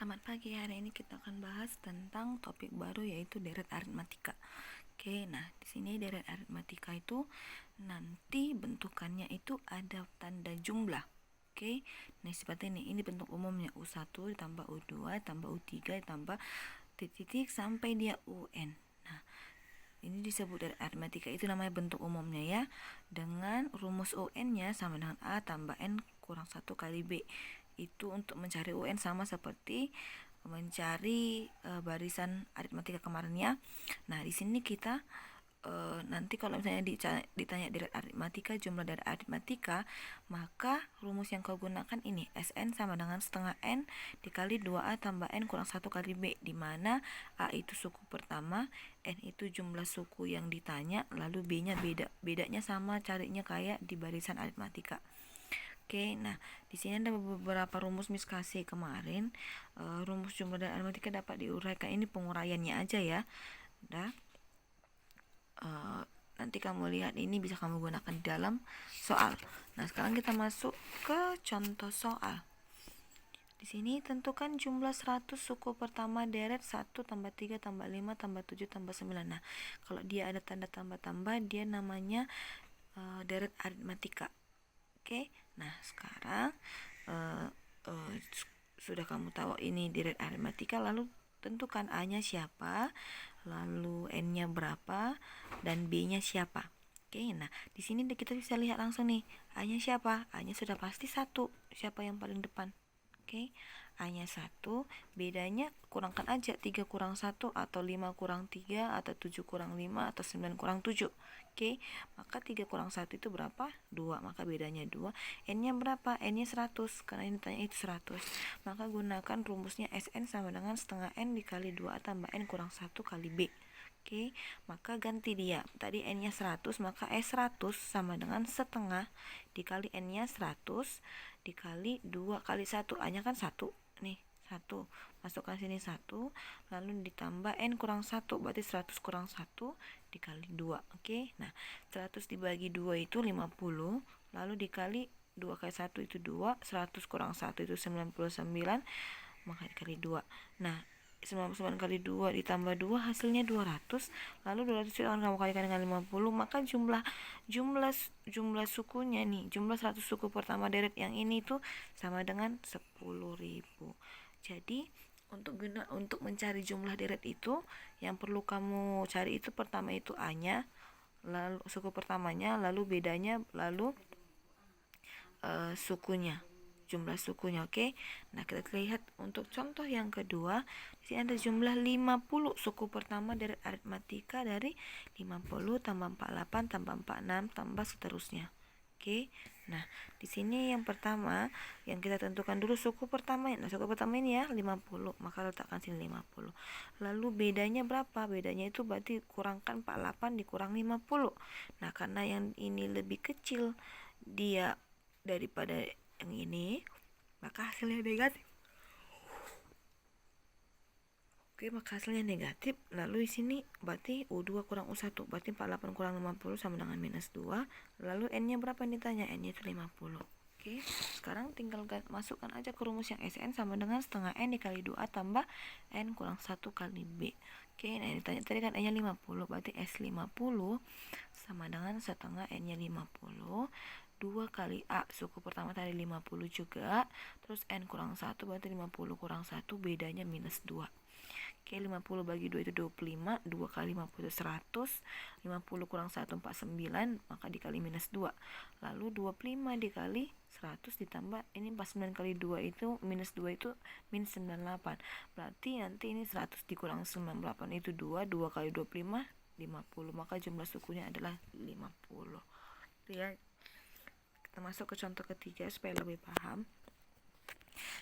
Selamat pagi, hari ini kita akan bahas tentang topik baru yaitu deret aritmatika. Oke, nah di sini deret aritmatika itu nanti bentukannya itu ada tanda jumlah. Oke, nah seperti ini bentuk umumnya U1 ditambah U2 tambah U3 ditambah titik sampai dia UN. Nah, ini disebut deret aritmatika, itu namanya bentuk umumnya ya. Dengan rumus UN-nya sama dengan A tambah N kurang 1 kali B. Itu untuk mencari UN sama seperti mencari barisan aritmatika kemarin ya. Nah, di sini kita nanti kalau misalnya ditanya deret aritmatika, jumlah deret aritmatika, maka rumus yang kau gunakan ini Sn sama dengan setengah N dikali 2A tambah N kurang 1 kali B, di mana A itu suku pertama, N itu jumlah suku yang ditanya, lalu B-nya bedanya sama carinya kayak di barisan aritmatika. Oke, nah di sini ada beberapa rumus Miss kasih kemarin. Rumus jumlah dan aritmatika dapat diuraikan, ini penguraiannya aja ya. Udah. Nanti kamu lihat ini bisa kamu gunakan di dalam soal. Nah, sekarang kita masuk ke contoh soal. Di sini tentukan jumlah 100 suku pertama deret 1 tambah 3 tambah 5 tambah 7 tambah 9. Nah, kalau dia ada tanda tambah-tambah, dia namanya deret aritmatika. Oke, nah sekarang sudah kamu tahu ini deret aritmatika, lalu tentukan A-nya siapa, lalu N-nya berapa, dan B-nya siapa. Oke, nah di sini kita bisa lihat langsung nih, A-nya siapa? A-nya sudah pasti 1. Siapa yang paling depan? Oke, A-nya 1, bedanya kurangkan aja 3 kurang 1 atau 5 kurang 3 atau 7 kurang 5 atau 9 kurang 7. Oke, maka 3 kurang 1 itu berapa? 2, maka bedanya 2. N-nya berapa? N-nya 100, karena ini tanya itu 100. Maka gunakan rumusnya Sn sama dengan setengah N dikali 2 tambah N kurang 1 kali B. Oke, maka ganti dia. Tadi N-nya 100, maka S100 sama dengan setengah dikali N-nya 100 dikali 2 kali 1. A-nya kan 1. Nih, 1. Masukkan sini 1, lalu ditambah N kurang 1, berarti 100 kurang 1 dikali 2. Oke, nah 100 dibagi 2 itu 50, lalu dikali 2 kali 1 itu 2, 100 kurang 1 itu 99, maka dikali 2. Nah, 99 kali 2 ditambah 2 hasilnya 200, lalu 200 itu akan kamu kalikan dengan 50, maka jumlah sukunya nih, jumlah 100 suku pertama deret yang ini tuh sama dengan 10.000. Jadi untuk mencari jumlah deret itu yang perlu kamu cari itu pertama itu A-nya, lalu suku pertamanya, lalu bedanya, lalu sukunya, jumlah sukunya. Oke, nah kita lihat untuk contoh yang kedua. Di sini ada jumlah 50 suku pertama deret aritmatika dari 50 tambah 48 tambah 46 tambah seterusnya. Oke, nah di sini yang pertama yang kita tentukan dulu suku pertama. Nah, suku pertama ini ya 50, maka letakkan sini 50. Lalu bedanya berapa? Bedanya itu berarti kurangkan 48 dikurang 50. Nah, karena yang ini lebih kecil dia daripada yang ini, maka hasilnya negatif. Oke, maka hasilnya negatif. Lalu di sini berarti U2 kurang U1, berarti 48 kurang 50 sama dengan minus 2. Lalu N-nya berapa yang ditanya? N-nya itu 50. Oke, sekarang tinggal masukkan aja ke rumus yang Sn sama dengan setengah N dikali 2A tambah N kurang 1 kali B. Oke, nah ini ditanya tadi kan N-nya 50, berarti S50 sama dengan setengah N-nya 50 2 kali A, suku pertama tadi 50 juga, terus N kurang 1, berarti 50 kurang 1, bedanya minus 2. Oke, 50 bagi 2 itu 25, 2 kali 50 itu 100, 50 kurang 1, 49, maka dikali minus 2. Lalu 25 dikali 100 ditambah, ini 49 kali 2 itu, minus 2 itu minus 98. Berarti nanti ini 100 dikurang 98 itu 2, 2 kali 25, 50, maka jumlah sukunya adalah 50. Ya, kita masuk ke contoh ketiga supaya lebih paham.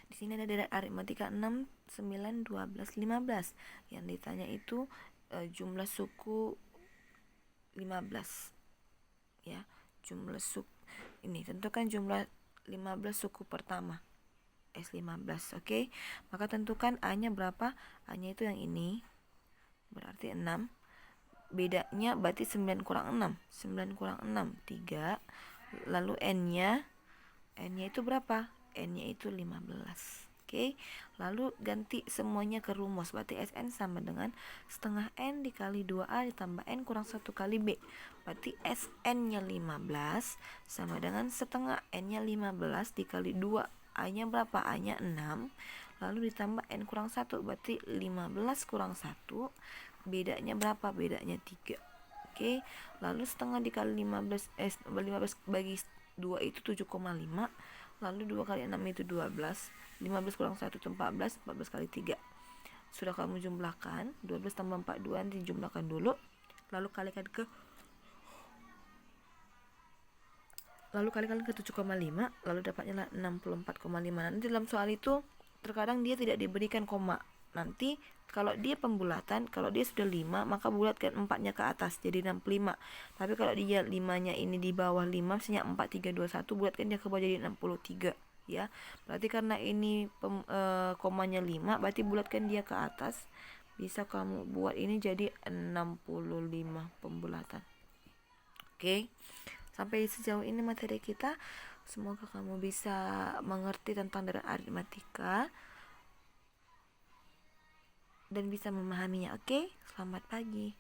Di sini ada deret aritmatika 6, 9, 12, 15. Yang ditanya itu jumlah suku 15. Ya, jumlah suku ini tentukan jumlah 15 suku pertama. S15. Oke. Maka tentukan A-nya berapa? A-nya itu yang ini. Berarti 6. Bedanya berarti 9 kurang 6. 9 kurang 6 3. Lalu N-nya itu berapa? N-nya itu 15. Oke, lalu ganti semuanya ke rumus. Berarti Sn sama dengan setengah N dikali 2A ditambah N kurang 1 kali B. Berarti Sn-nya 15 sama dengan setengah N-nya 15 dikali 2. A-nya berapa? A-nya 6. Lalu ditambah N kurang 1. Berarti 15 kurang 1. Bedanya berapa? Bedanya 3. Oke, lalu setengah dikali 15 bagi 2 itu 7,5. Lalu 2 kali 6 itu 12. 15 kurang 1 itu 14. 14 kali 3. Sudah kamu jumlahkan. 12 tambah 4, 2. Nanti jumlahkan dulu. Lalu kalikan ke 7,5. Lalu dapatnya 64,5. Nanti dalam soal itu terkadang dia tidak diberikan koma. Nanti kalau dia pembulatan, kalau dia sudah 5, maka bulatkan 4-nya ke atas jadi 65. Tapi kalau dia 5-nya ini di bawah 5, misalnya 4, 3, 2, 1, bulatkan dia ke bawah jadi 63. Ya, berarti karena ini komanya 5, berarti bulatkan dia ke atas. Bisa kamu buat ini jadi 65 pembulatan. Oke, sampai sejauh ini materi kita. Semoga kamu bisa mengerti tentang deret aritmatika dan bisa memahaminya. Oke, selamat pagi.